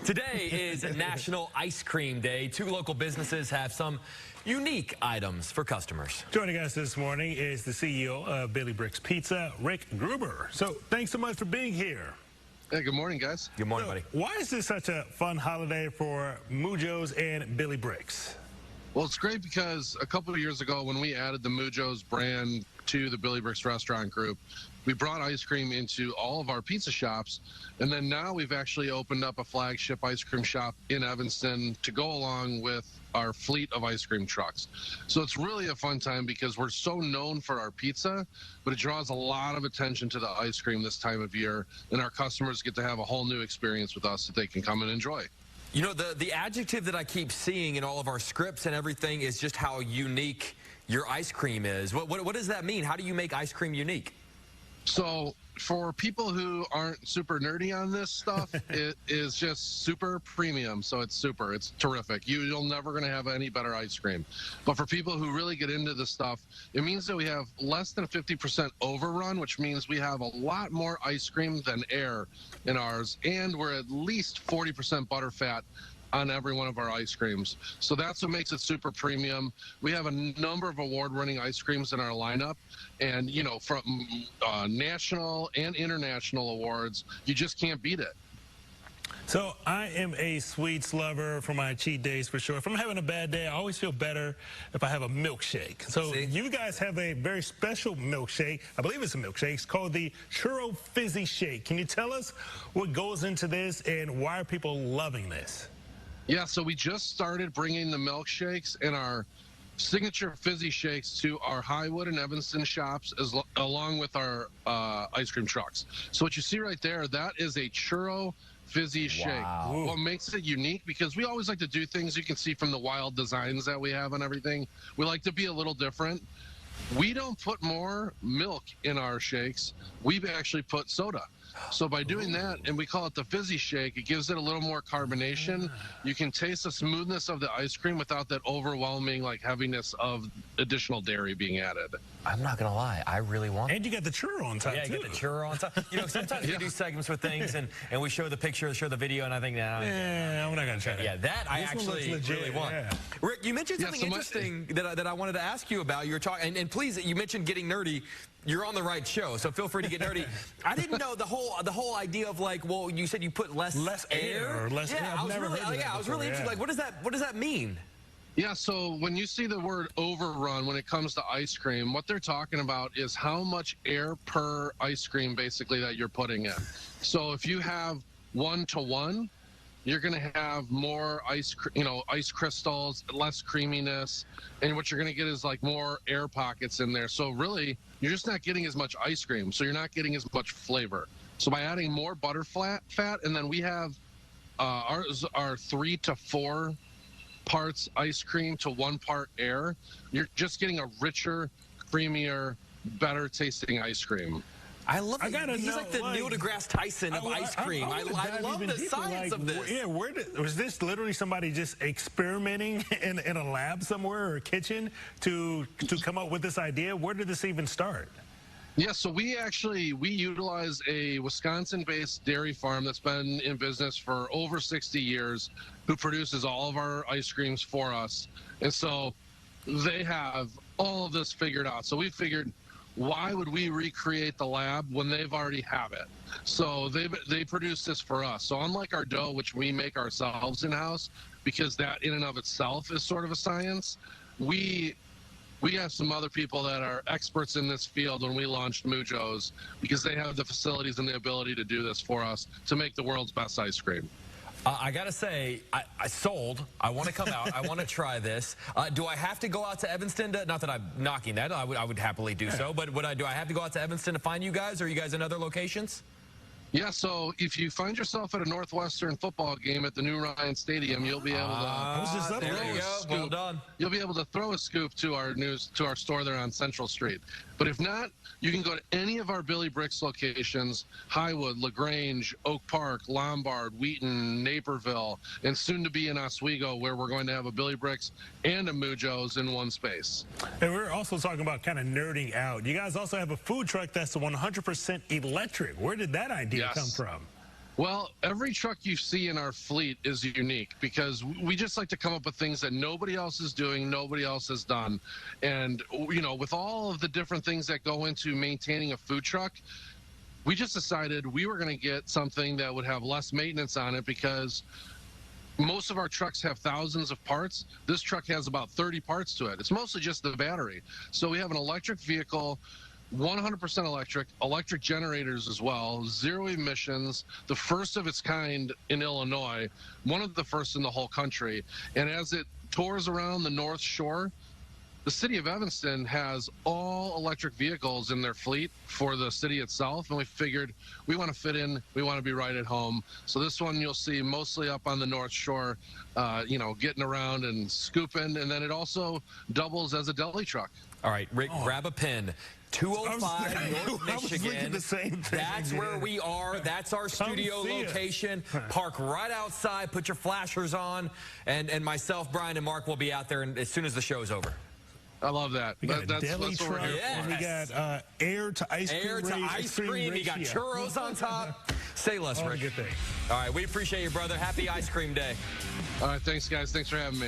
Today is National Ice Cream Day. Two local businesses have some unique items for customers. Joining us this morning is the CEO of Billy Bricks Pizza, Ric Gruber. So thanks so much for being here. Hey, good morning, guys. Good morning, buddy. Why is this such a fun holiday for Moo Joe's and Billy Bricks? Well, it's great because a couple of years ago when we added the Moo Joe's brand to the Billy Bricks restaurant group, we brought ice cream into all of our pizza shops, and then now we've actually opened up a flagship ice cream shop in Evanston to go along with our fleet of ice cream trucks. So it's really a fun time because we're so known for our pizza, but it draws a lot of attention to the ice cream this time of year, and our customers get to have a whole new experience with us that they can come and enjoy. You know, the adjective that I keep seeing in all of our scripts and everything is just how unique your ice cream is. What does that mean? How do you make ice cream unique? So for people who aren't super nerdy on this stuff, it is just super premium. So it's terrific. You're never going to have any better ice cream. But for people who really get into this stuff, it means that we have less than 50% overrun, which means we have a lot more ice cream than air in ours. And we're at least 40% butterfat on every one of our ice creams. So that's what makes it super premium. We have a number of award-winning ice creams in our lineup, and you know, from national and international awards, you just can't beat it. So I am a sweets lover for my cheat days for sure. If I'm having a bad day, I always feel better if I have a milkshake. So you guys have a very special milkshake. I believe it's a milkshake. It's called the Churro Fizzy Shake. Can you tell us what goes into this and why are people loving this? Yeah, so we just started bringing the milkshakes and our signature fizzy shakes to our Highwood and Evanston shops along with our ice cream trucks. So what you see right there, that is a Churro Fizzy Shake. What makes it unique, because we always like to do things, you can see from the wild designs that we have and everything, we like to be a little different. We don't put more milk in our shakes. We've actually put soda. So by doing that, and we call it the Fizzy Shake, it gives it a little more carbonation. You can taste the smoothness of the ice cream without that overwhelming heaviness of additional dairy being added. I'm not going to lie, I really want it. And you got the churro on top, too. Yeah, you got the churro on top. You know, sometimes we do segments with things, and we show the picture, show the video, and I think, nah. Yeah, I'm not going to try that. Yeah, that I actually really want. Yeah. Rick, you mentioned something interesting that I wanted to ask you about. You were talking, and please, you mentioned getting nerdy. You're on the right show, so feel free to get nerdy. I didn't know the whole idea of well, you said you put less air. Or less air. Yeah, I was really interested. Like, what does that mean? Yeah, so when you see the word overrun when it comes to ice cream, what they're talking about is how much air per ice cream basically that you're putting in. So if you have 1-to-1, you're going to have more ice crystals, less creaminess, and what you're going to get is more air pockets in there. So really, you're just not getting as much ice cream, so you're not getting as much flavor. So by adding more fat, and then we have ours are 3 to 4 parts ice cream to 1 part air, you're just getting a richer, creamier, better tasting ice cream. I love it. He's like the Neil deGrasse Tyson of ice cream. I love the science of this. Yeah, was this literally somebody just experimenting in a lab somewhere or a kitchen to come up with this idea? Where did this even start? Yeah, so we utilize a Wisconsin-based dairy farm that's been in business for over 60 years, who produces all of our ice creams for us. And so they have all of this figured out. So we figured, why would we recreate the lab when they've already have it? So they produce this for us. So unlike our dough, which we make ourselves in-house, because that in and of itself is sort of a science, we have some other people that are experts in this field when we launched Moo Joe's, because they have the facilities and the ability to do this for us to make the world's best ice cream. I got to say, I sold. I want to come out. I want to try this. Do I have to go out to Evanston? Not that I'm knocking that. I would happily do so. But do I have to go out to Evanston to find you guys? Or are you guys in other locations? Yeah, so if you find yourself at a Northwestern football game at the new Ryan Stadium, you'll be able to there you go. Well done. You'll be able to throw a scoop to our store there on Central Street. But if not, you can go to any of our Billy Bricks locations: Highwood, LaGrange, Oak Park, Lombard, Wheaton, Naperville, and soon to be in Oswego, where we're going to have a Billy Bricks and a Moo Joe's in one space. And we're also talking about kind of nerding out. You guys also have a food truck that's 100% electric. Where did that idea come from? Well, every truck you see in our fleet is unique because we just like to come up with things that nobody else is doing, nobody else has done. And, you know, with all of the different things that go into maintaining a food truck, we just decided we were going to get something that would have less maintenance on it because most of our trucks have thousands of parts. This truck has about 30 parts to it. It's mostly just the battery. So we have an electric vehicle, 100% electric generators as well, zero emissions, the first of its kind in Illinois, one of the first in the whole country. And as it tours around the North Shore, the city of Evanston has all electric vehicles in their fleet for the city itself, and we figured we want to fit in, we want to be right at home. So this one you'll see mostly up on the North Shore, you know, getting around and scooping, and then it also doubles as a deli truck. All right, Rick, grab a pen. 205 North Michigan. The same thing. That's where we are. That's our studio location. Park right outside. Put your flashers on. And myself, Brian, and Mark will be out there as soon as the show's over. I love that. We got That's deli what truck. we're here And we got air to ice cream. Air to ice cream. You got churros on top. Say less, Rick. Good thing. All right, we appreciate you, brother. Happy ice cream day. All right, thanks, guys. Thanks for having me.